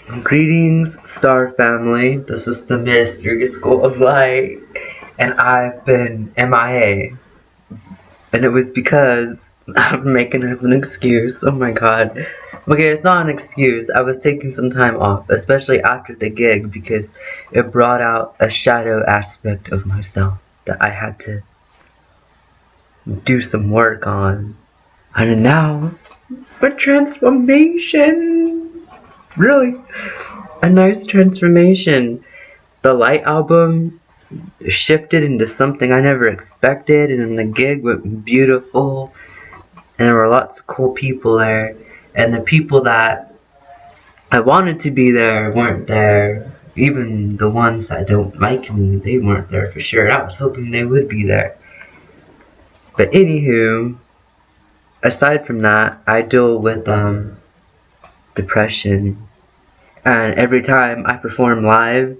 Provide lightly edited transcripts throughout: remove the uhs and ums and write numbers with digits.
Greetings, Star Family. This is the Mystery School of Light, and I've been MIA. And it was because I'm making up an excuse. Oh my god. Okay, it's not an excuse. I was taking some time off, especially after the gig, because it brought out a shadow aspect of myself that I had to do some work on. And now, for transformation! Really, a nice transformation. The Lyte album shifted into something I never expected, and then the gig went beautiful, and there were lots of cool people there, and the people that I wanted to be there weren't there. Even the ones that don't like me, they weren't there for sure. I was hoping they would be there. But anywho, aside from that, I deal with depression, and every time I perform live,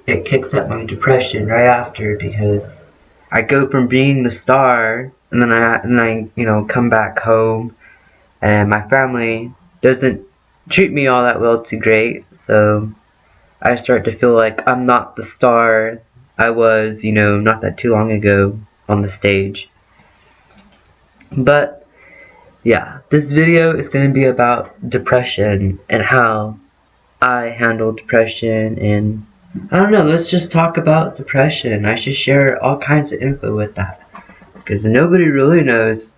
it kicks up my depression right after, because I go from being the star, and then I come back home, and my family doesn't treat me all that well too great, so I start to feel like I'm not the star I was, not that too long ago on the stage. But yeah, this video is going to be about depression and how I handle depression, and I don't know, let's just talk about depression. I should share all kinds of info with that, because nobody really knows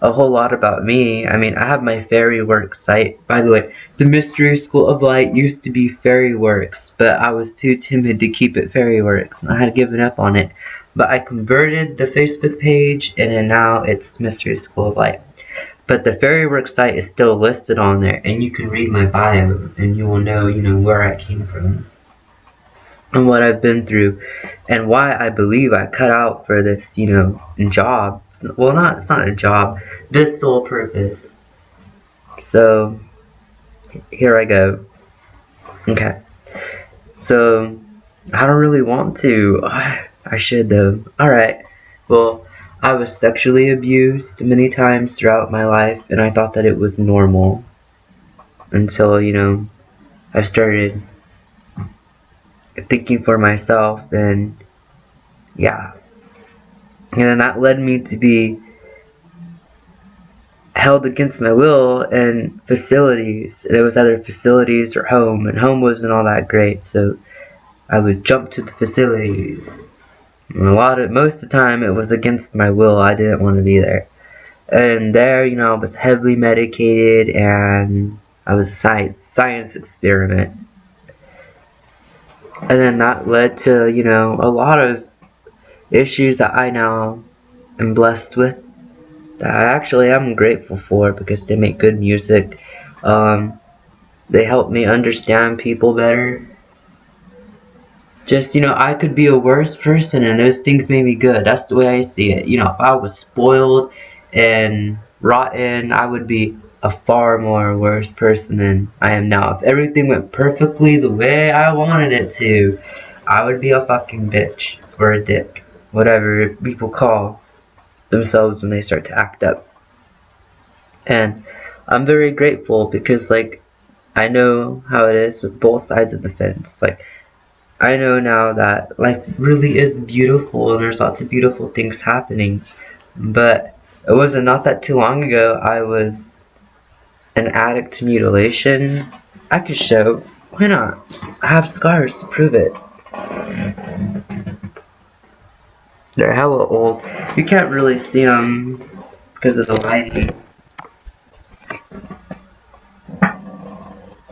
a whole lot about me. I mean, I have my FairyWorks site. By the way, the Mystery School of Light used to be FairyWorks, but I was too timid to keep it FairyWorks, and I had given up on it. But I converted the Facebook page, and then now it's Mystery School of Light. But the FairyWorks site is still listed on there, and you can read my bio, and you will know, where I came from, and what I've been through, and why I believe I cut out for this, job. Well, it's not a job, this sole purpose. So, here I go. Okay. So, I don't really want to. I should though. Alright. Well, I was sexually abused many times throughout my life, and I thought that it was normal. Until, I started thinking for myself, and yeah. And then that led me to be held against my will in facilities. And it was either facilities or home, and home wasn't all that great, so I would jump to the facilities. And most of the time it was against my will. I didn't want to be there. And there, I was heavily medicated, and I was a science experiment. And then that led to, a lot of issues that I now am blessed with, that I actually am grateful for, because they make good music. They help me understand people better. Just, I could be a worse person, and those things made me good. That's the way I see it. If I was spoiled and rotten, I would be a far more worse person than I am now. If everything went perfectly the way I wanted it to, I would be a fucking bitch, or a dick, whatever people call themselves when they start to act up. And I'm very grateful, because I know how it is with both sides of the fence. I know now that life really is beautiful, and there's lots of beautiful things happening. But it wasn't not that too long ago I was an addict to mutilation. I could show. Why not? I have scars to prove it. They're hella old. You can't really see them because of the lighting.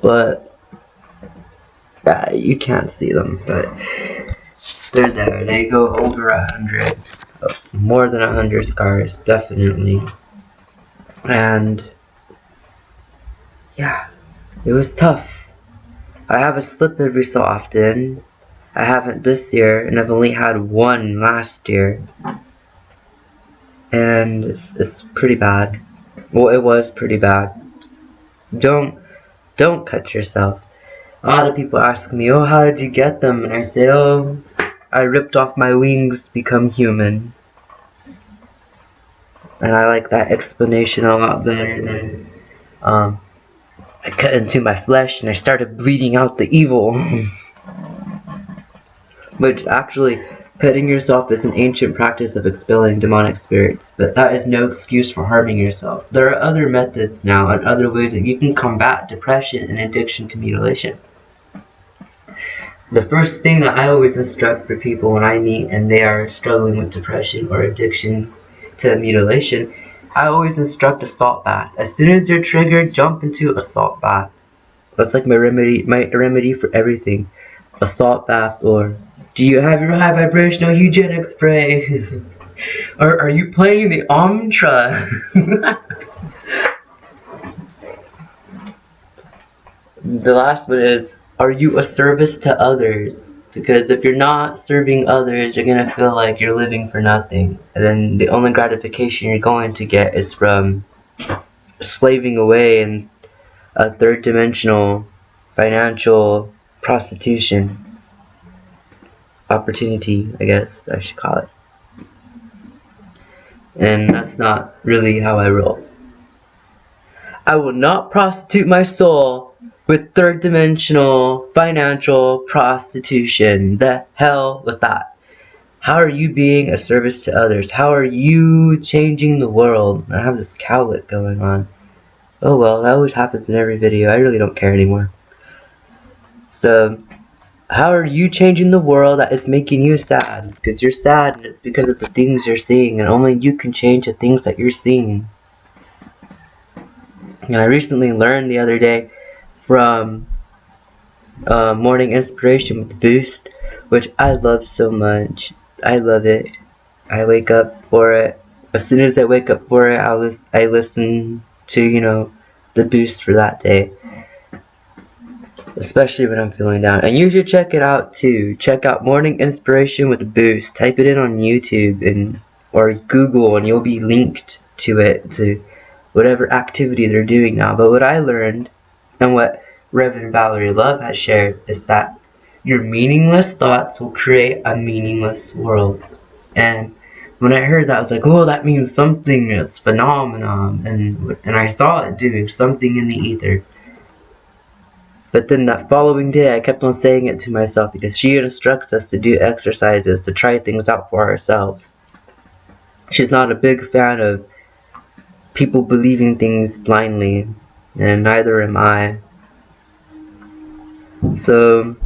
But you can't see them, but they're there. They go over 100. More than 100 scars, definitely. And yeah, it was tough. I have a slip every so often. I haven't this year, and I've only had one last year. And it's pretty bad. Well, it was pretty bad. Don't cut yourself. A lot of people ask me, oh, how did you get them? And I say, oh, I ripped off my wings to become human. And I like that explanation a lot better than I cut into my flesh and I started bleeding out the evil. Which actually, cutting yourself is an ancient practice of expelling demonic spirits, but that is no excuse for harming yourself. There are other methods now and other ways that you can combat depression and addiction to mutilation. The first thing that I always instruct for people when I meet and they are struggling with depression or addiction to mutilation, I always instruct a salt bath. As soon as you're triggered, jump into a salt bath. That's like my remedy for everything. A salt bath, or do you have your high vibrational eugenic spray? Or are you playing the Omtra? The last one is, are you a service to others? Because if you're not serving others, you're gonna feel like you're living for nothing. And then the only gratification you're going to get is from slaving away in a third-dimensional financial prostitution opportunity, I guess I should call it. And that's not really how I roll. I will not prostitute my soul with third-dimensional financial prostitution. The hell with that. How are you being a service to others? How are you changing the world? I have this cowlick going on. Oh well, that always happens in every video. I really don't care anymore. So, how are you changing the world that is making you sad? Because you're sad and it's because of the things you're seeing, and only you can change the things that you're seeing. And I recently learned the other day from Morning Inspiration with Boost, which I love so much. I love it. I wake up for it. As soon as I wake up for it, I listen to, you know, the boost for that day. Especially when I'm feeling down. And you should check it out too. Check out Morning Inspiration with Boost. Type it in on YouTube or Google, and you'll be linked to it, to whatever activity they're doing now. But what I learned, and what Reverend Valerie Love has shared, is that your meaningless thoughts will create a meaningless world. And when I heard that, I was like, oh, that means something. It's phenomenon. And I saw it doing something in the ether. But then that following day, I kept on saying it to myself, because she instructs us to do exercises, to try things out for ourselves. She's not a big fan of people believing things blindly, and neither am I. So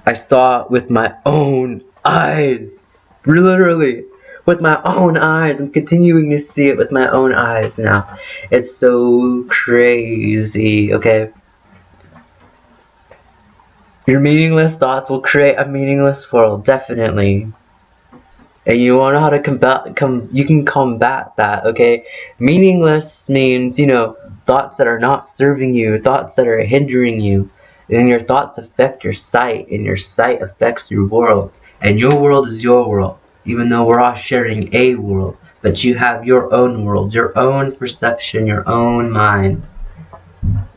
I saw it with my own eyes, literally with my own eyes. I'm continuing to see it with my own eyes now. It's so crazy. Okay, your meaningless thoughts will create a meaningless world, definitely. And you want to know how to you can combat that, okay? Meaningless means, you know, thoughts that are not serving you, thoughts that are hindering you. And your thoughts affect your sight, and your sight affects your world. And your world is your world, even though we're all sharing a world. But you have your own world, your own perception, your own mind.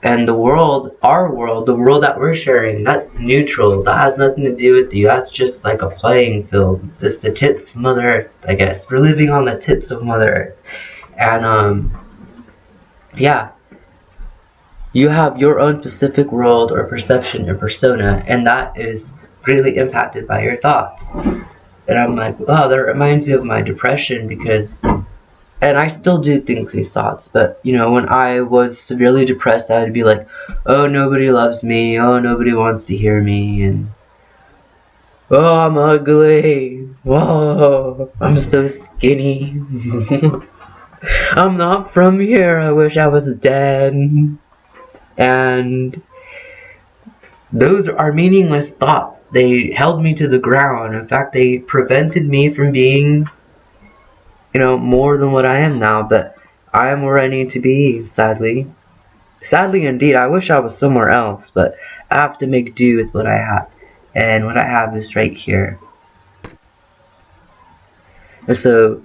And the world, our world, the world that we're sharing, that's neutral. That has nothing to do with you. That's just like a playing field. It's the tits of Mother Earth, I guess. We're living on the tits of Mother Earth. And, yeah. You have your own specific world or perception or persona, and that is greatly impacted by your thoughts. And I'm like, wow, that reminds me of my depression, because... And I still do think these thoughts, but, you know, when I was severely depressed, I would be like, oh, nobody loves me, oh, nobody wants to hear me, and, oh, I'm ugly, whoa, I'm so skinny, I'm not from here, I wish I was dead. And those are meaningless thoughts. They held me to the ground. In fact, they prevented me from being, you know, more than what I am now, but I am where I need to be, sadly. Sadly indeed, I wish I was somewhere else, but I have to make do with what I have. And what I have is right here. And so,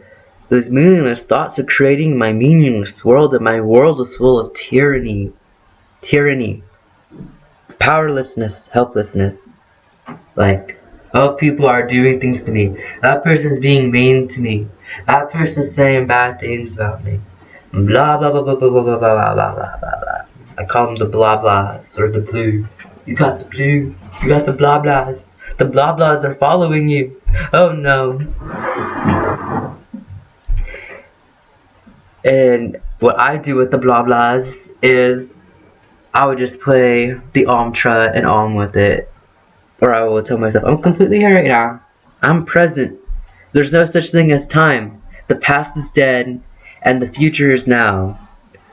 those meaningless thoughts are creating my meaningless world, and my world is full of tyranny. Tyranny. Powerlessness. Helplessness. Like, oh, people are doing things to me. That person's being mean to me. That person's saying bad things about me. Blah, blah, blah, blah, blah, blah, blah, blah, blah, blah, blah, blah. I call them the blah blahs or the blues. You got the blues. You got the blah blahs. The blah blahs are following you. Oh no. And what I do with the blah blahs is I would just play the Omtra and Om with it. Or I will tell myself, I'm completely here right now. I'm present. There's no such thing as time. The past is dead and the future is now.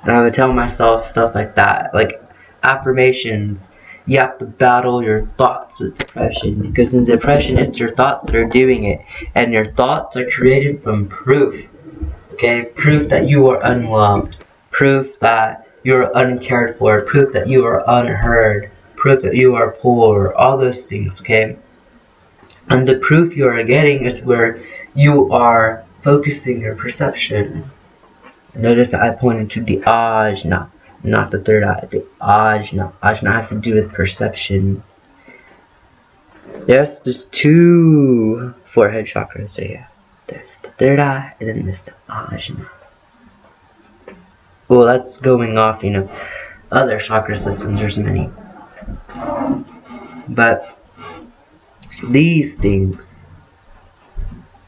And I would tell myself stuff like that. Like affirmations. You have to battle your thoughts with depression. Because in depression, it's your thoughts that are doing it. And your thoughts are created from proof. Okay? Proof that you are unloved. Proof that you are uncared for. Proof that you are unheard. Proof that you are poor. All those things, okay? And the proof you are getting is where you are focusing your perception. Notice that I pointed to the ajna, not the third eye. The ajna. Ajna has to do with perception. Yes, there's 2 forehead chakras right here. There's the third eye, and then there's the ajna. Well, that's going off, other chakra systems. There's many. But these things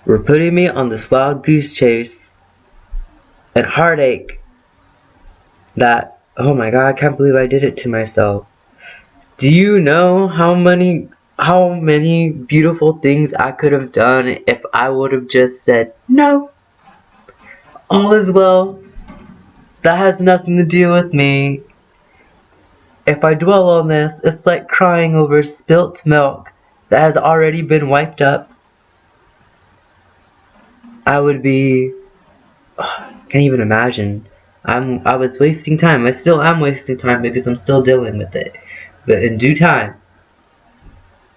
were putting me on this wild goose chase and heartache that, oh my god, I can't believe I did it to myself. Do you know how many beautiful things I could have done if I would have just said, no, all is well, that has nothing to do with me. If I dwell on this, it's like crying over spilt milk that has already been wiped up. I would be, can't even imagine. I was wasting time. I still am wasting time because I'm still dealing with it. But in due time,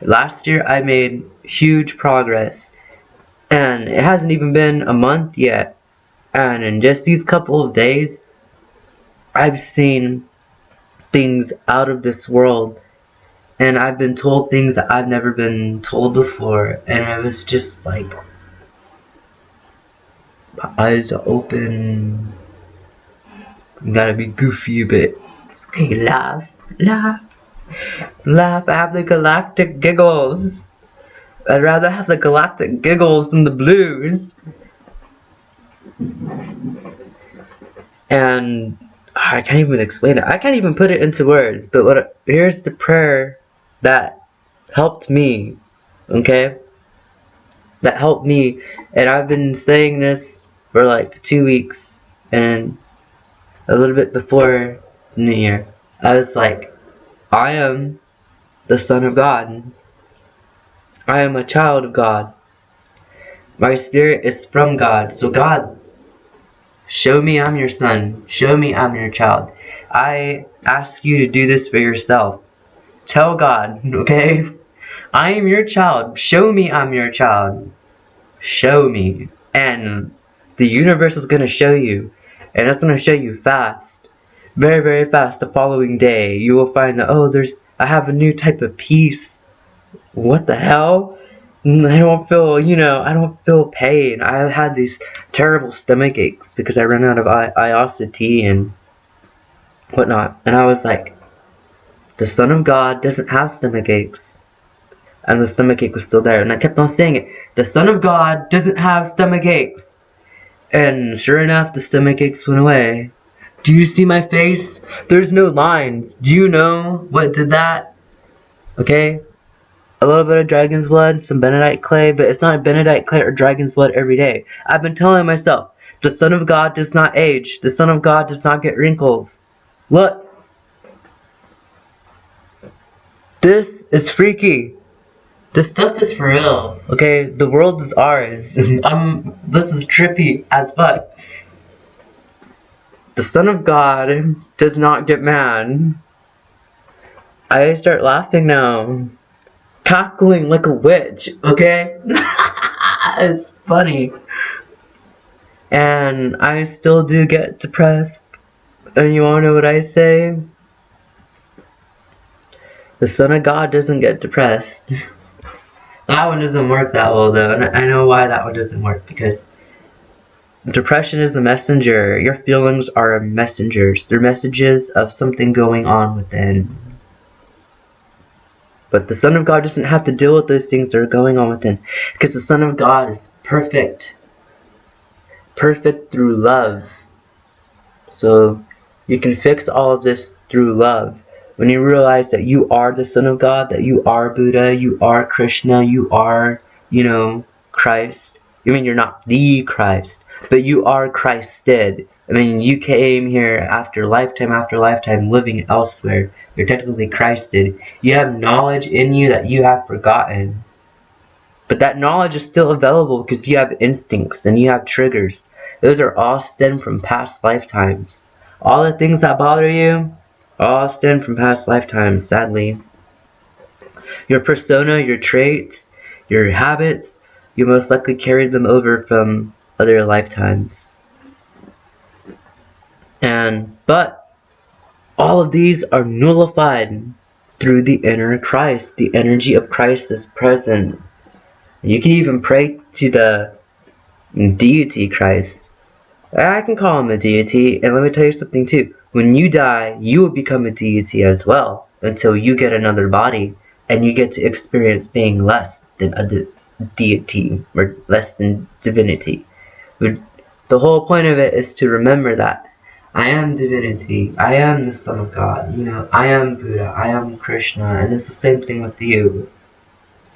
last year I made huge progress. And it hasn't even been a month yet. And in just these couple of days, I've seen things out of this world. And I've been told things that I've never been told before. And it was just like, my eyes are open. You gotta be goofy a bit. It's okay, laugh, laugh, laugh. I have the galactic giggles. I'd rather have the galactic giggles than the blues. And I can't even explain it. I can't even put it into words. But here's the prayer that helped me. Okay? That helped me. And I've been saying this for like 2 weeks. And a little bit before the New Year, I was like, I am the Son of God. I am a child of God. My spirit is from God. So God, show me I'm your son. Show me I'm your child. I ask you to do this for yourself. Tell God, okay? I am your child. Show me I'm your child. Show me. And the universe is going to show you. And it's going to show you fast. Very, very fast. The following day, you will find that, oh, I have a new type of peace. What the hell? I don't feel, I don't feel pain. I had these terrible stomach aches because I ran out of iosity and whatnot. And I was like, the Son of God doesn't have stomach aches. And the stomach ache was still there. And I kept on saying it. The Son of God doesn't have stomach aches. And sure enough, the stomach aches went away. Do you see my face? There's no lines. Do you know what did that? Okay? A little bit of dragon's blood, some benedite clay, but it's not benedite clay or dragon's blood every day. I've been telling myself, the Son of God does not age. The Son of God does not get wrinkles. Look. This is freaky. This stuff is for real. Okay? The world is ours. This is trippy as fuck. The Son of God does not get mad. I start laughing now. Cackling like a witch, okay? It's funny. And I still do get depressed. And you wanna know what I say? The Son of God doesn't get depressed. That one doesn't work that well though. And I know why that one doesn't work. Because Depression is a messenger. Your feelings are messengers. They're messages of something going on within. But the Son of God doesn't have to deal with those things that are going on within, because the Son of God is perfect. Perfect through love. So you can fix all of this through love. When you realize that you are the Son of God, that you are Buddha, you are Krishna, you are, Christ. I mean, you're not the Christ, but you are Christed. I mean, you came here after lifetime living elsewhere. You're technically Christed. You have knowledge in you that you have forgotten. But that knowledge is still available because you have instincts and you have triggers. Those are all stem from past lifetimes. All the things that bother you, all stem from past lifetimes, sadly. Your persona, your traits, your habits, you most likely carried them over from other lifetimes. But all of these are nullified through the inner Christ. The energy of Christ is present. You can even pray to the deity Christ. I can call him a deity, and let me tell you something too. When you die, you will become a deity as well, until you get another body, and you get to experience being less than a deity, or less than divinity. The whole point of it is to remember that I am divinity, I am the Son of God, I am Buddha, I am Krishna, and it's the same thing with you.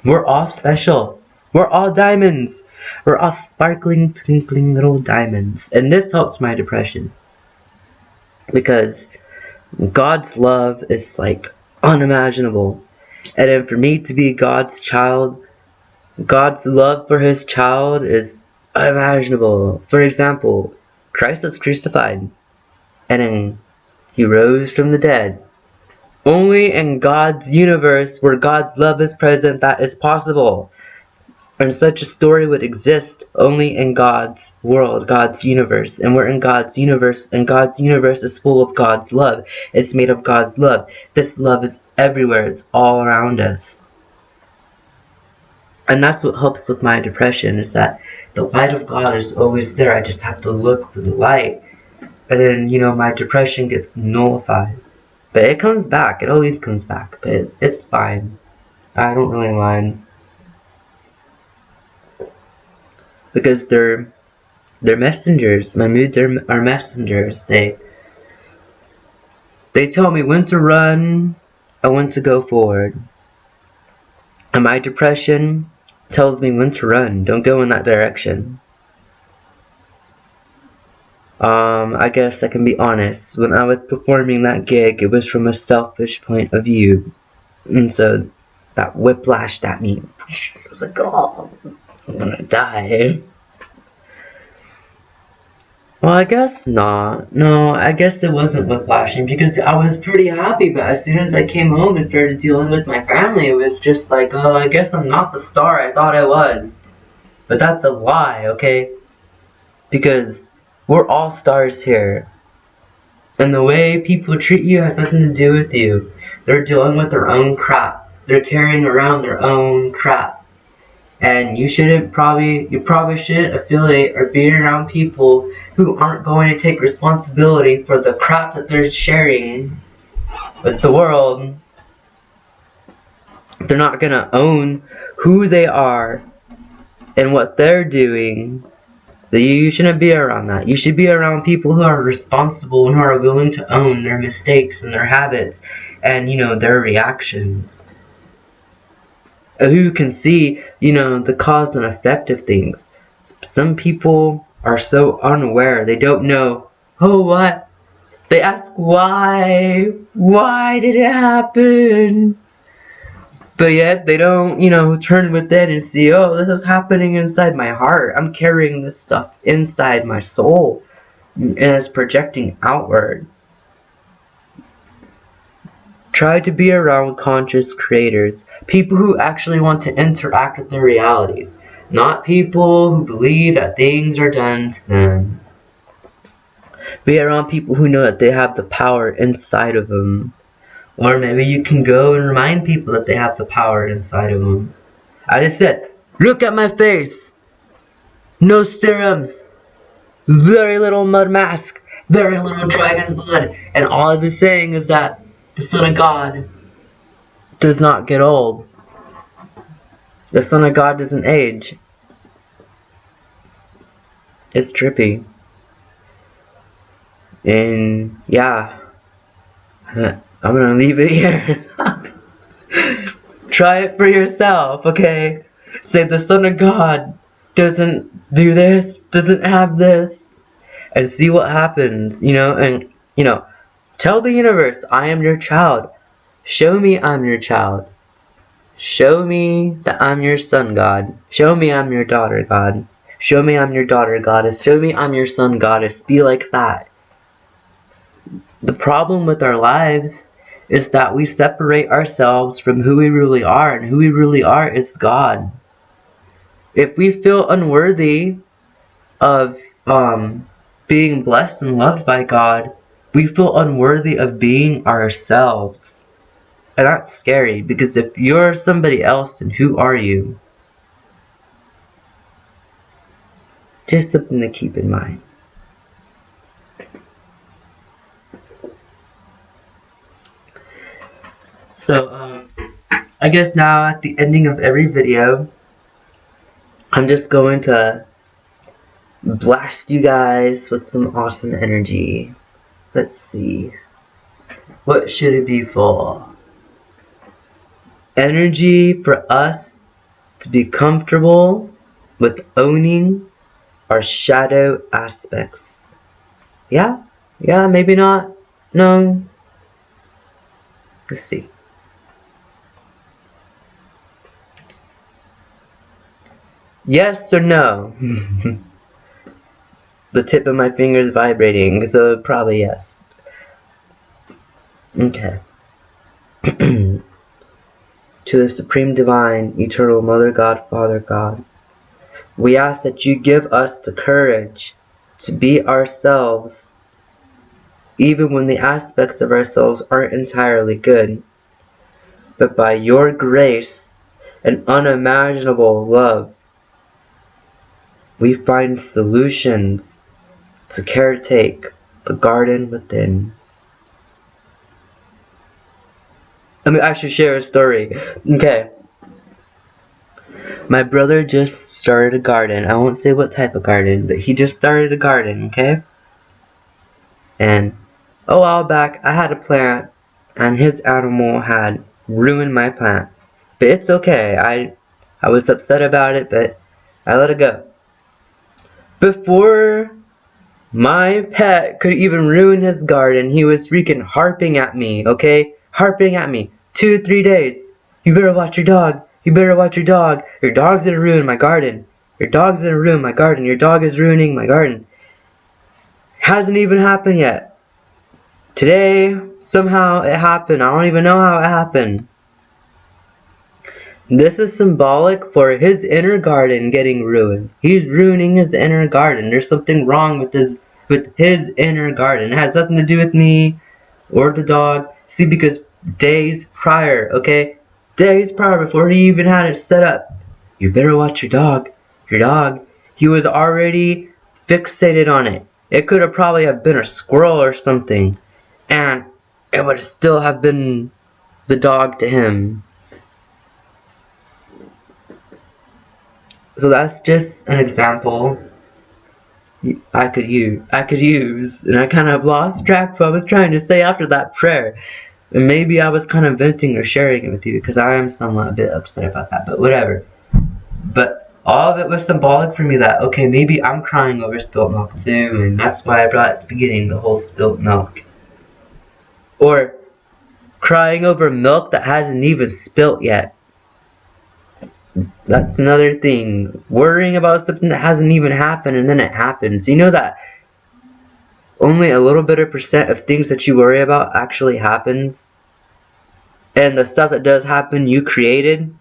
We're all special. We're all diamonds. We're all sparkling, twinkling little diamonds. And this helps my depression. Because God's love is like unimaginable. And then for me to be God's child, God's love for his child is unimaginable. For example, Christ was crucified. And then he rose from the dead. Only in God's universe, where God's love is present, that is possible. And such a story would exist only in God's world, God's universe. And we're in God's universe, and God's universe is full of God's love. It's made of God's love. This love is everywhere. It's all around us. And that's what helps with my depression, is that the light of God is always there. I just have to look for the light. And then, my depression gets nullified. But it comes back. It always comes back. But it's fine. I don't really mind. Because they're messengers. My moods are messengers. They tell me when to run and when to go forward. And my depression tells me when to run. Don't go in that direction. I guess I can be honest. When I was performing that gig, it was from a selfish point of view. And so that whiplashed at me. I was like, oh, I'm gonna die. Well, I guess not. No, I guess it wasn't whiplashing, because I was pretty happy, but as soon as I came home and started dealing with my family, it was just like, oh, I guess I'm not the star I thought I was. But that's a lie, okay? Because we're all stars here. And the way people treat you has nothing to do with you. They're dealing with their own crap. They're carrying around their own crap. And you probably shouldn't affiliate or be around people who aren't going to take responsibility for the crap that they're sharing with the world. They're not going to own who they are and what they're doing. You shouldn't be around that. You should be around people who are responsible and who are willing to own their mistakes and their habits and, their reactions. Who can see, the cause and effect of things. Some people are so unaware. They don't know, oh, what? They ask why? Why did it happen? But yet they don't, turn within and see, oh, this is happening inside my heart. I'm carrying this stuff inside my soul. And it's projecting outward. Try to be around conscious creators. People who actually want to interact with their realities. Not people who believe that things are done to them. Be around people who know that they have the power inside of them. Or maybe you can go and remind people that they have the power inside of them. I just said, look at my face. No serums. very little mud mask, very little dragon's blood, and all I've been saying is that the Son of God does not get old. The Son of God doesn't age. It's trippy. And yeah, I'm gonna leave it here. Try it for yourself, okay? Say the Son of God doesn't do this, doesn't have this, and see what happens, and, tell the universe, I am your child. Show me I'm your child. Show me that I'm your son, God. Show me I'm your daughter, God. Show me I'm your daughter, Goddess. Show me I'm your son, Goddess. Be like that. The problem with our lives is that we separate ourselves from who we really are, and who we really are is God. If we feel unworthy of being blessed and loved by God, we feel unworthy of being ourselves. And that's scary, because if you're somebody else, then who are you? Just something to keep in mind. So, I guess now at the ending of every video, I'm just going to blast you guys with some awesome energy. Let's see. What should it be for? Energy for us to be comfortable with owning our shadow aspects. Yeah? Yeah, maybe not. No. Let's see. Yes or no? The tip of my finger is vibrating, so probably yes. Okay. To the Supreme Divine, Eternal Mother God, Father God, we ask that you give us the courage to be ourselves, even when the aspects of ourselves aren't entirely good. But by your grace and unimaginable love, we find solutions to caretake the garden within. I should share a story. Okay. My brother just started a garden. I won't say what type of garden, but he just started a garden, okay? And a while back, I had a plant, and his animal had ruined my plant. But it's okay. I was upset about it, but I let it go. Before my pet could even ruin his garden, he was freaking harping at me, okay? Harping at me. 2-3 days. You better watch your dog. You better watch your dog. Your dog's gonna ruin my garden. Your dog's gonna ruin my garden. Your dog is ruining my garden. Hasn't even happened yet. Today, somehow it happened. I don't even know how it happened. This is symbolic for his inner garden getting ruined. He's ruining his inner garden. There's something wrong with his inner garden. It has nothing to do with me or the dog. See, because days prior, okay? Days prior, before he even had it set up, you better watch your dog. Your dog. He was already fixated on it. It could have probably have been a squirrel or something. And it would still have been the dog to him. So that's just an example I could use, and I kind of lost track of what I was trying to say after that prayer. And maybe I was kind of venting or sharing it with you, because I am somewhat a bit upset about that, but whatever. But all of it was symbolic for me that, okay, maybe I'm crying over spilt milk too, and that's why I brought at the beginning the whole spilt milk. Or crying over milk that hasn't even spilt yet. That's another thing. Worrying about something that hasn't even happened, and then it happens. You know that only a little bit of percent of things that you worry about actually happens? And the stuff that does happen, you created?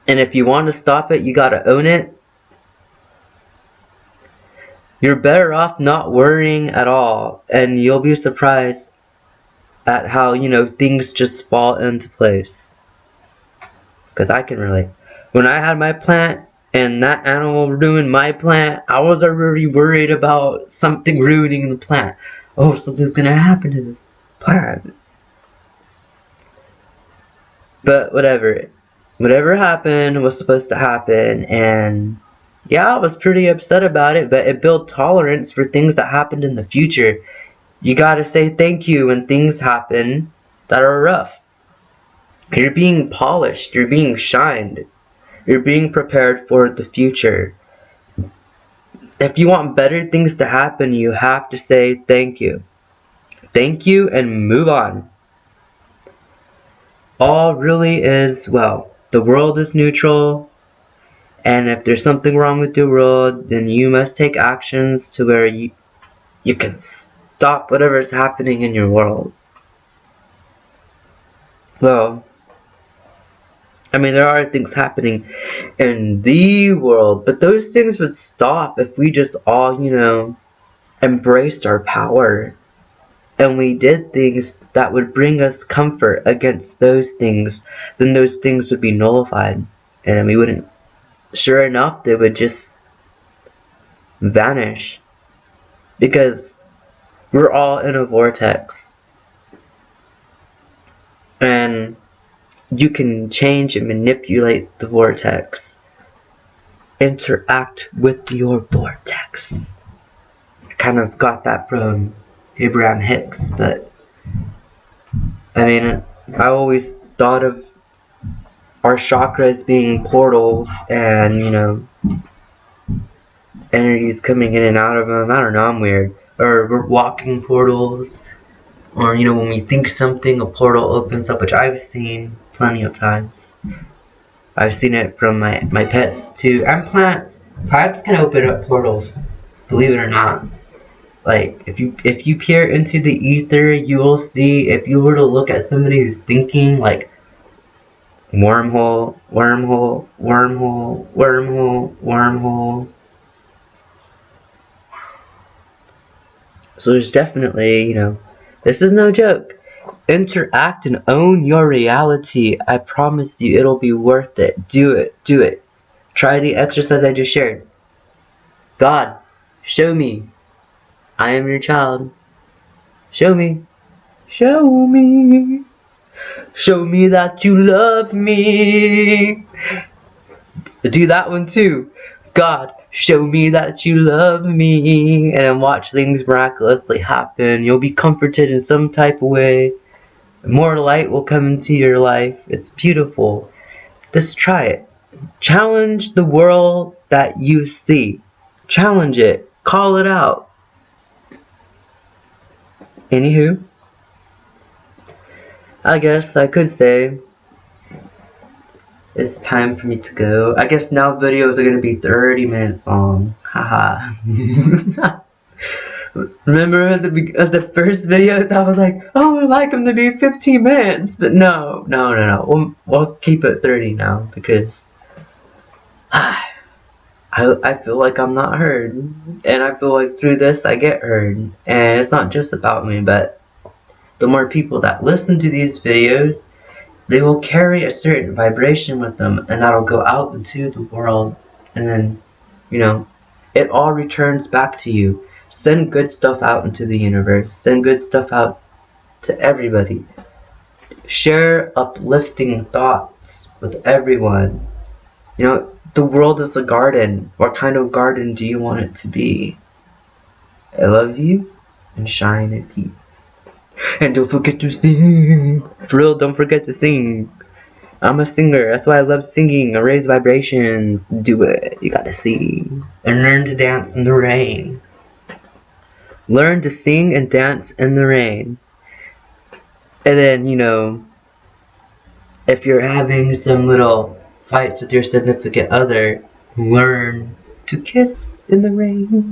And if you want to stop it, you gotta own it? You're better off not worrying at all, and you'll be surprised at how, things just fall into place. Because I can relate. When I had my plant, and that animal ruined my plant, I was already worried about something ruining the plant. Oh, something's gonna happen to this plant. But whatever. Whatever happened was supposed to happen, and yeah, I was pretty upset about it, but it built tolerance for things that happened in the future. You gotta say thank you when things happen that are rough. You're being polished, you're being shined, you're being prepared for the future. If you want better things to happen, you have to say thank you. Thank you and move on. All really is, well, the world is neutral, and if there's something wrong with the world, then you must take actions to where you can stop whatever's happening in your world. Well, I mean, there are things happening in the world, but those things would stop if we just all, embraced our power. And we did things that would bring us comfort against those things, then those things would be nullified. And we wouldn't, sure enough, they would just vanish. Because we're all in a vortex. And you can change and manipulate the vortex. Interact with your vortex. I kind of got that from Abraham Hicks, but I mean, I always thought of our chakras being portals and, energies coming in and out of them. I don't know, I'm weird. Or we're walking portals. Or, when we think something, a portal opens up, which I've seen plenty of times. I've seen it from my pets too. And plants. Plants can open up portals, believe it or not. Like, if you peer into the ether, you will see, if you were to look at somebody who's thinking, like, wormhole, wormhole, wormhole, wormhole, wormhole. So there's definitely, this is no joke. Interact and own your reality. I promise you, it'll be worth it. Do it. Do it. Try the exercise I just shared. God, show me. I am your child. Show me. Show me. Show me that you love me. Do that one too. God, show me that you love me. And then watch things miraculously happen. You'll be comforted in some type of way. More light will come into your life. It's beautiful. Just try it. Challenge the world that you see. Challenge it. Call it out. Anywho, I guess I could say it's time for me to go. I guess now videos are going to be 30 minutes long. Haha. Remember at the first videos I was like, oh, I'd like them to be 15 minutes. But no. We'll keep it 30 now because I feel like I'm not heard. And I feel like through this I get heard. And it's not just about me, but the more people that listen to these videos, they will carry a certain vibration with them, and that'll go out into the world, and then, it all returns back to you. Send good stuff out into the universe. Send good stuff out to everybody. Share uplifting thoughts with everyone. The world is a garden. What kind of garden do you want it to be? I love you, and shine in peace. And don't forget to sing. For real, don't forget to sing. I'm a singer. That's why I love singing. I raise vibrations. Do it. You gotta sing. And learn to dance in the rain. Learn to sing and dance in the rain. And then, if you're having some little fights with your significant other, learn to kiss in the rain.